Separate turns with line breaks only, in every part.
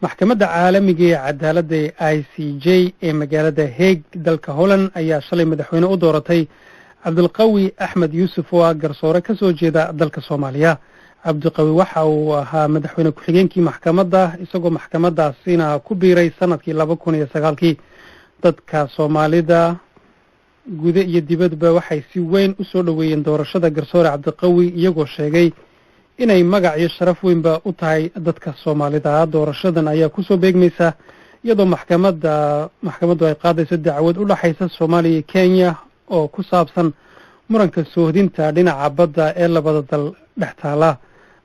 maxkamadda caalamiga ee cadaaladda ICJ ee magaalada Hague dalka Holland ayaa shalay madaxweyne u dooratay Cabdulqawi Axmed Yuusuf oo garsoore ka soo jeeda dalka Soomaaliya. Cabdulqawi waxa uu ahaa madaxweyne ku-xigeenkii maxkamadda isagoo maxkamadaasina ku biiray sanadkii 2009. dadka Soomaalida guud iyo dibadba waxay si weyn u soo dhaweeyeen doorashada garsoore Cabdulqawi iyagoo sheegay inay magac iyo sharaf weynba u tahay dadka Soomaalida. doorashadan ayaa ku soo beegmaysa iyadoo maxkamaddu ay qaadayso dacwad u dhaxaysa Soomaaliya iyo Kenya oo ku saabsan muranka soo hodinta dhinaca badda ee labada dal dhex taala.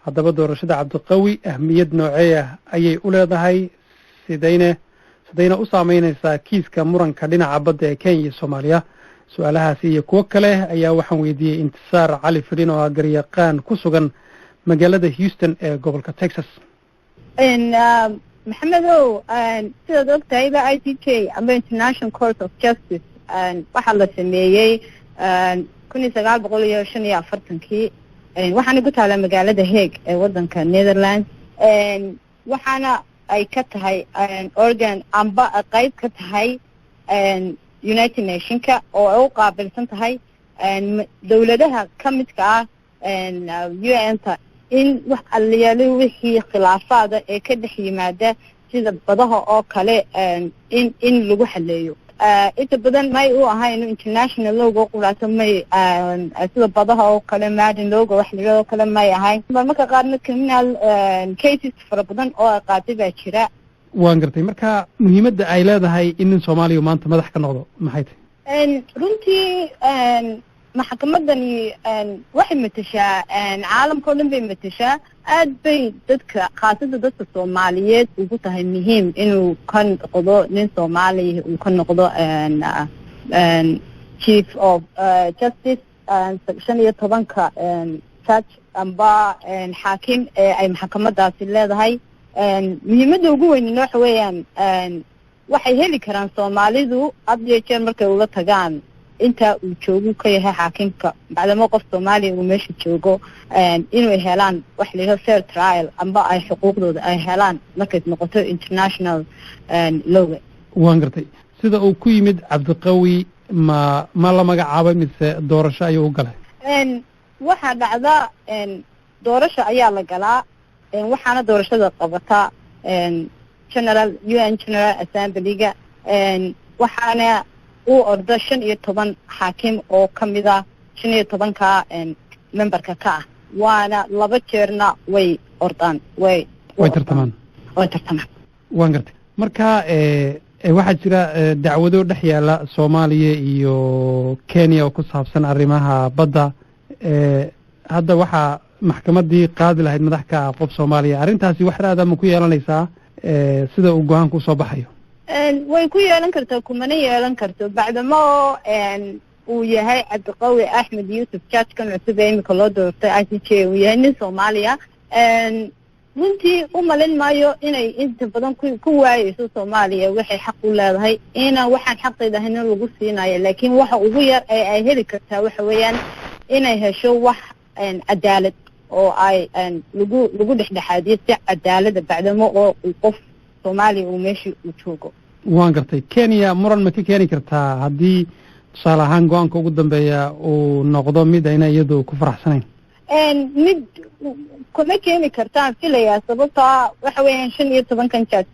haddaba doorashada Cabdulqawi ahmiyad noocee ah ayay u leedahay sidayna u saameynaysaa kiiska muranka dhinaca badda ee Kenya iyo Soomaaliya? su'aalahaasi iyo kuwo kale ayaa waxaan weydiiyey Intisaar Cali Fidin oo garyaqaan ku sugan magaalada Houston ee gobolka Texas.
maxamedow sidaad ogtahay ICJ ama International Court of Justice waxaa la sameeyey 1945 waxaana ku taala magaalada Hague ee wadanka Netherlands. waxaana ay ka tahay organ amba qayb ka tahay United Nationska oo ay u qaabilsan tahay dawladaha ka midka ah UN-ta in wax aliyaalo wixii khilaafaada ee ka dhex yimaada sida badaha oo kale in lagu xaleeyo. inta badan may u ahayn international logo quraata may sida badaha oo kale maadin logo wax laga kale may ahayn marka qaarna criminal cases fara badan oo ay qaatay baa jira.
waan gartay marka muhiimadda ay leedahay in Soomaaliya maanta madax ka noqdo maxay tahay?
runtii maxkamadani waxay matashaa caalamka oo dhan bay matashaa. aad bay dadka khaasada dadka Soomaaliyeed ugu tahay muhiim inuu ka noqdo nin Soomaali uu ka noqdo chief of justice section 10 judge amba xaakim ee ay maxkamadaasi leedahay. muhiimadda ugu weyn waxa weeyaan waxay heli karaan Soomaalidu had iyo jeer markay ula tagaan inta uu joogo ka yahay xaakimka bacdamo qof Soomaali uu meesha joogo inuu helaan wax la yiraahdo fair trial amba ay xuquuqdooda ay helaan markay noqoto international law.
waan gartay sida uu ku yimid Cabdulqawi ma la magacaabay mise doorasho ayuu u galay?
waxa dhacda doorasho ayaa la galaa waxaana doorashada qabata General UN General Assembly-ga waxaana uu ordo 15 xaakim oo kamida 15ka memberka ka ah waana laba jeerna way ordaan way
tartamaan. waan gartay marka waxaa jira dacwado dhex yaala Soomaaliya iyo Kenya oo ku saabsan arrimaha badda. hadda waxaa maxkamadii qaadi lahayd madax ka qof Soomaaliya. arrintaasi wax raad ama ku yeelanaysaa sida uu go'aan ku soo baxayo?
way ku yeelan kartaa kumana yeelan karto bacdamo uu yahay Cabdulqawi Axmed Yuusuf judge kan cusub ee imika loo doortay ICJ uu yahay nin Soomaaliya. runtii u malin maayo inay inta badan ku waayeyso Soomaaliya waxay xaq u leedahay waxaan xaqeeda ahayn lagu siinayo laakiin waxa ugu yar ay heli kartaa waxa weeyaan inay hesho wax cadaalad oo ay lagu dhexdhexaadiyo si cadaalada bacdamo oo qof Soomaali uu meeshii u joogo.
waan gartay Kenya muran ma ka keeni kartaa haddii tusaale ahaan go'aanka ugu dambeeya uu noqdo mid ayna iyadu ku faraxsanayn?
mid kuma keeni kartaan filayaa sababta waxa weeyaan 15 judge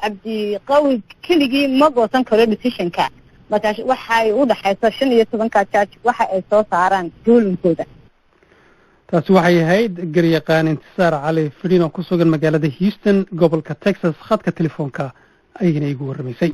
Cabdulqawi keligii ma goosan karo decision-ka markaas waxay u dhaxaysaa 15 judge waxa ay soo saaraan rulinkooda.
taasi waxay ahayd garyaqaan Intisaar Cali Fidin oo ku sugan magaalada Houston gobolka Texas khadka telefoonka ayayna igu warramaysay.